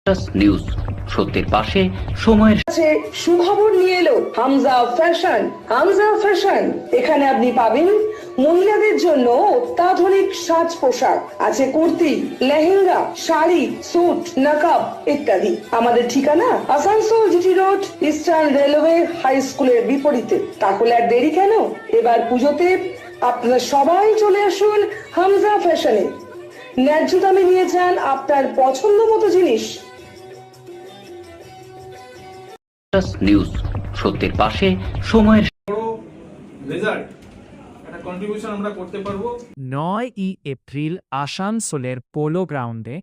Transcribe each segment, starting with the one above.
News সত্যের পাশে সময়ের কাছে সুখবর নিয়ে এলো হামজা ফ্যাশন। হামজা ফ্যাশন, এখানে আপনি পাবেন মহিলাদের জন্য অত্যাধুনিক সাজ পোশাক, আছে কুর্তি, লেহেঙ্গা, শাড়ি, স্যুট, নাকাব ইত্যাদি। আমাদের ঠিকানা Asansol GT road, eastern railway high স্কুলের বিপরীতে। তাহলে আর দেরি কেন, এবার পুজোতে আপনারা সবাই চলে আসুন হামজা ফ্যাশনে। ন্যায্য দামে নিয়ে যান আপনার পছন্দ মতো জিনিস। নিউজ সত্যের পাশে সময়ের রেজাল্ট একটা কন্ট্রিবিউশন আমরা করতে পারবো। 9 এপ্রিল আসানসোলের পোলো গ্রাউন্ডে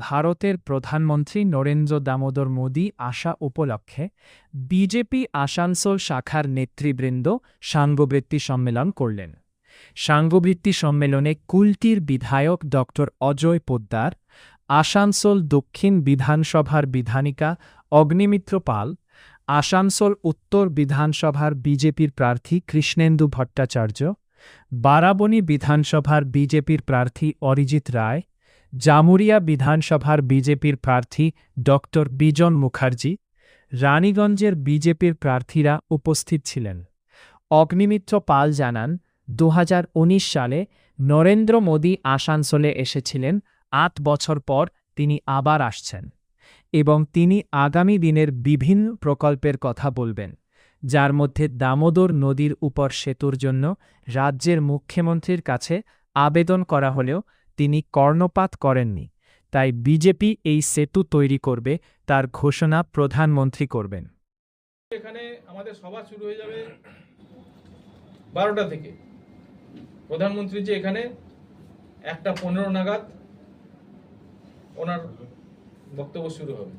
ভারতের প্রধানমন্ত্রী নরেন্দ্র দামোদর মোদী আসা উপলক্ষে বিজেপি আসানসোল শাখার নেতৃবৃন্দ সাঙ্গবৃত্তি সম্মেলন করলেন। সাঙ্গবৃত্তি সম্মেলনে কুলটির বিধায়ক ডক্টর অজয় পোদ্দার, আসানসোল দক্ষিণ বিধানসভার বিধানিকা অগ্নিমিত্র পাল, আসানসোল উত্তর বিধানসভার বিজেপির প্রার্থী কৃষ্ণেন্দু ভট্টাচার্য, বারাবণী বিধানসভার বিজেপির প্রার্থী অরিজিৎ রায়, জামুরিয়া বিধানসভার বিজেপির প্রার্থী ডক্টর বিজন মুখার্জি, রানীগঞ্জের বিজেপির প্রার্থীরা উপস্থিত ছিলেন। অগ্নিমিত্র পাল জানান, 2019 সালে নরেন্দ্র মোদী আসানসোলে এসেছিলেন, 8 বছর পর তিনি আবার আসছেন এবং তিনি আগামী দিনের বিভিন্ন প্রকল্পের কথা বলবেন, যার মধ্যে দামোদর নদীর উপর সেতুর জন্য রাজ্যের মুখ্যমন্ত্রীর কাছে আবেদন করা হলেও তিনি কর্ণপাত করেননি। তাই বিজেপি এই সেতু তৈরি করবে, তার ঘোষণা প্রধানমন্ত্রী করবেন। এখানে আমাদের সভা শুরু হয়ে যাবে 12টা থেকে। প্রধানমন্ত্রী যে এখানে 1:15 নাগাদ ওনার বক্তব্য শুরু হবে।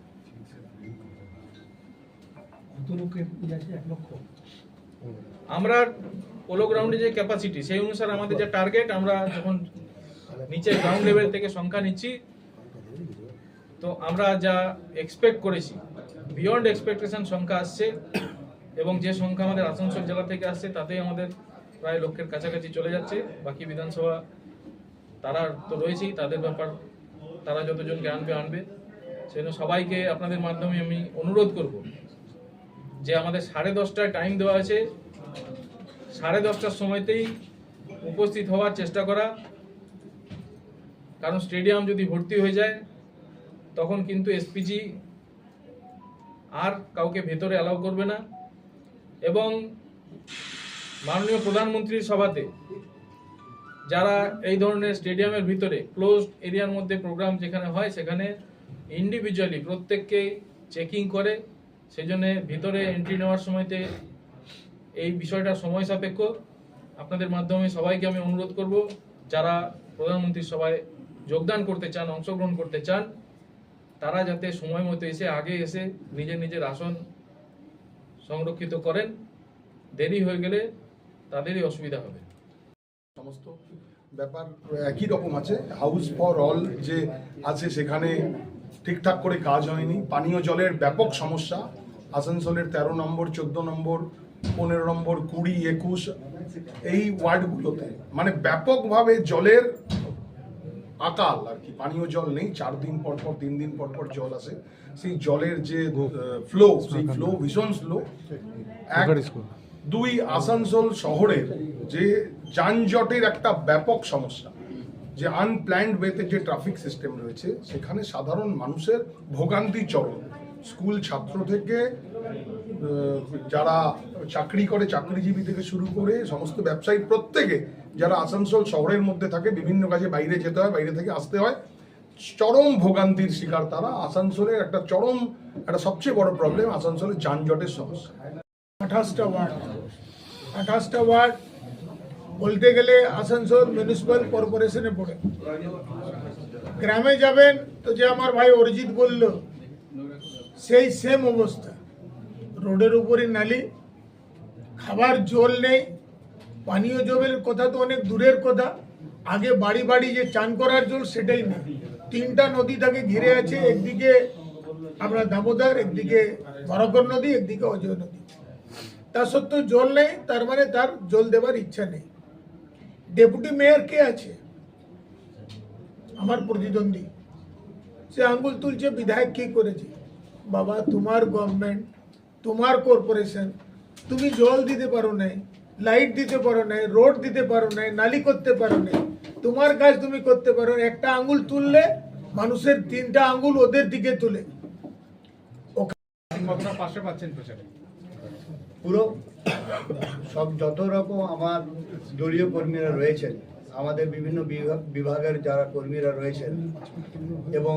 আমরা পোলো গ্রাউন্ডে যে ক্যাপাসিটি, সেই অনুসারে আমাদের যে টার্গেট, আমরা যখন নিচে গ্রাউন্ড লেভেল থেকে সংখ্যা নিচ্ছি, তো আমরা যা এক্সপেক্ট করেছি বিয়ন্ড এক্সপেকটেশন সংখ্যা আসছে, এবং যে সংখ্যা আমাদের আসানসোল জেলা থেকে আসছে তাতেই আমাদের প্রায় লক্ষের কাছাকাছি চলে যাচ্ছে। বাকি বিধানসভা তারা তো রয়েছেই, তাদের ব্যাপার তারা যতজনকে আনবে। সেজন্য সবাইকে আপনাদের মাধ্যমে আমি অনুরোধ করব যে আমাদের 10:30টায় টাইম দেওয়া আছে, 10:30টার সময়তেই উপস্থিত হওয়ার চেষ্টা করা। কারণ স্টেডিয়াম যদি ভর্তি হয়ে যায় তখন কিন্তু এসপিজি আর কাউকে ভেতরে অ্যালাউ করবে না। এবং মাননীয় প্রধানমন্ত্রীর সভাতে যারা এই ধরনের স্টেডিয়ামের ভিতরে ক্লোজড এরিয়ার মধ্যে প্রোগ্রাম যেখানে হয়, সেখানে ইন্ডিভিজুয়ালি প্রত্যেককে চেকিং করে, সেজন্য ভিতরে এন্ট্রি নেওয়ার সময়তে এই বিষয়টা সময় সাপেক্ষ। আপনাদের মাধ্যমে সবাইকে আমি অনুরোধ করব, যারা প্রধানমন্ত্রীর সভায় যোগদান করতে চান, অংশগ্রহণ করতে চান, তারা যাতে সময় মতো আগে এসে নিজের আসন সংরক্ষিত করেন। দেরি হয়ে গেলে তাদেরই অসুবিধা হবে। সমস্ত ব্যাপার একই রকম আছে। হাউস ফর অল যে আছে সেখানে ঠিকঠাক করে কাজ হয়নি। পানীয় জলের ব্যাপক সমস্যা আসানসোলের 13 নম্বর, 14 নম্বর, 15 নম্বর, 20, 21 এই ওয়ার্ডগুলোতে মানে ব্যাপকভাবে জলের আকাল আর কি। পানীয় জল নেই, 4 দিন পর পর 3 দিন পর পর জল আসে। সেই জলের যে ফ্লো, সেই ফ্লো ভীষণ স্লো। 2 আসানসোল শহরের যে যানজটের একটা ব্যাপক সমস্যা, যে আনপ্ল্যান্ড ওয়েতে যে ট্রাফিক সিস্টেম রয়েছে সেখানে সাধারণ মানুষের ভোগান্তি চরম। স্কুল ছাত্র থেকে যারা চাকরি করে, চাকরিজীবী থেকে শুরু করে সমস্ত ব্যবসায়ী, প্রত্যেকে যারা আসানসোল শহরের মধ্যে থাকে, বিভিন্ন কাজে বাইরে যেতে হয়, বাইরে থেকে আসতে হয়, চরম ভোগান্তির শিকার তারা। আসানসোলের একটা সবচেয়ে বড় প্রবলেম আসানসোলের যানজটের সমস্যা। 28টা ওয়ার্ড বলতে গেলে আসানসোল মিউনিসিপ্যাল কর্পোরেশনে পড়ে। গ্রামে যাবেন তো যে আমার ভাই অরিজিৎ বলল, সেই সেম অবস্থা। রোডের উপরে নালি, খাবার জল নেই, পানীয় জলের কথা তো অনেক দূরের কথা। আগে বাড়ি বাড়ি যে চান করার জল সেটাই নেই। 3টা নদী তাকে ঘিরে আছে, একদিকে আমরা দামোদর, একদিকে বরাকর নদী, একদিকে অজয় নদী। তা সত্ত্বেও জল নেই, তার মানে তার জল দেওয়ার ইচ্ছা নেই। ডেপুটি মেয়র কে আছে? আমার প্রতিদ্বন্দ্বী সে আঙ্গুল তুলছে বিধায়ক কি করেছে। বাবা, তোমার গভর্নমেন্ট, তোমার কর্পোরেশন, তুমি জল দিতে পারো নাই, লাইট দিতে পারো নাই, রোড দিতে পারো নাই, নালি করতে পারো নাই, তোমার কাজ তুমি করতে পারো। একটা আঙ্গুল তুললে মানুষের 3টা আঙ্গুল ওদের দিকে তুলে। কতটা পাশে পাচ্ছেন প্রচারে? পুরো সব যত রকম আমার দলীয় কর্মীরা রয়েছেন, আমাদের বিভিন্ন বিভাগের যারা কর্মীরা রয়েছেন, এবং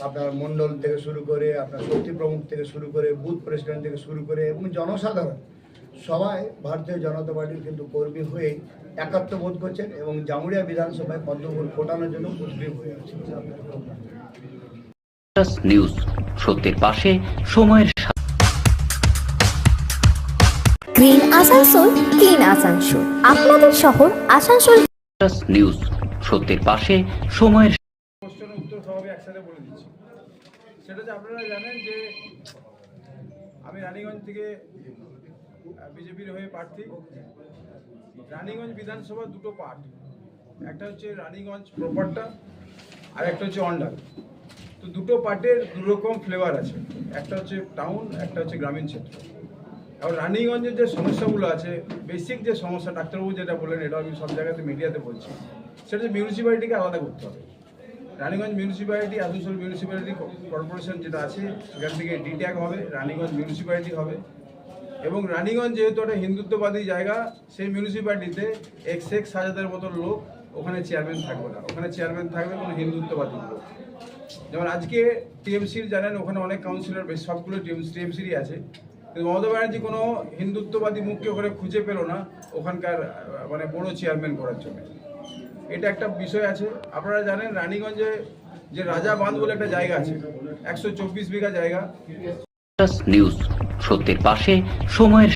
আপনার মণ্ডল থেকে শুরু করে আপনার শক্তি প্রমুখ থেকে শুরু করে বুথ প্রেসিডেন্ট থেকে শুরু করে এবং জনসাধারণ সবাই ভারতীয় জনতা পার্টির কিন্তু কর্মী হয়ে একাত্ম বোধ করছেন এবং জামুরিয়া বিধানসভায় পদ্মফুল ফোটানোর জন্য উদ্গ্রীব হয়ে আছেন। নিউজ, সত্যের পাশে, সময়ের সাথে। গ্রিন আসানসোল, ক্লিন আসানসোল, আপনাদের শহর আসানসোল। নিউজ, সত্যের পাশে, সময়ের কোশ্চেনের উত্তর সবাই একসাথে বলে দিচ্ছি। সেটা যে আপনারা জানেন যে আমি রানীগঞ্জ থেকে বিজেপির হয়ে প্রার্থী। রানীগঞ্জ বিধানসভা দুটো পার্ট, একটা হচ্ছে রানীগঞ্জ প্রপারটা আর একটা হচ্ছে অন্ডাল। তো দুটো পার্টের দুরকম ফ্লেভার আছে, একটা হচ্ছে টাউন, একটা হচ্ছে গ্রামীণ ক্ষেত্র। আর রানীগঞ্জের যে সমস্যাগুলো আছে, বেসিক যে সমস্যা ডাক্তারবাবু যেটা বললেন, এটা আমি সব জায়গাতে মিডিয়াতে বলছি, সেটা যে মিউনিসিপ্যালিটিকে আলাদা করতে হবে। Raniganj municipality, Asansol municipality corporation যেটা আছে সেখান থেকে ডিট্যাগ হবে, রানীগঞ্জ মিউনিসিপ্যালিটি হবে। এবং রানীগঞ্জ যেহেতু একটা হিন্দুত্ববাদী জায়গা, সেই মিউনিসিপ্যালিটিতে 1,000 মতো লোক ওখানে চেয়ারম্যান থাকবে না, ওখানে চেয়ারম্যান থাকবে কোনো হিন্দুত্ববাদী লোক। যেমন আজকে টিএমসির জানেন ওখানে অনেক কাউন্সিলর, বেশ সবগুলো টিএমসিরই আছে, কিন্তু মমতা ব্যানার্জি কোনো হিন্দুত্ববাদী মুখকে ওখানে খুঁজে পেল না ওখানকার মানে বড় চেয়ারম্যান করার জন্য। এটা একটা বিষয় আছে। আপনারা জানেন রানীগঞ্জে যে রাজা বাঁধ বলে একটা জায়গা আছে, 124 বিঘা জায়গা। নিউজ, সত্যের পাশে, সময়ের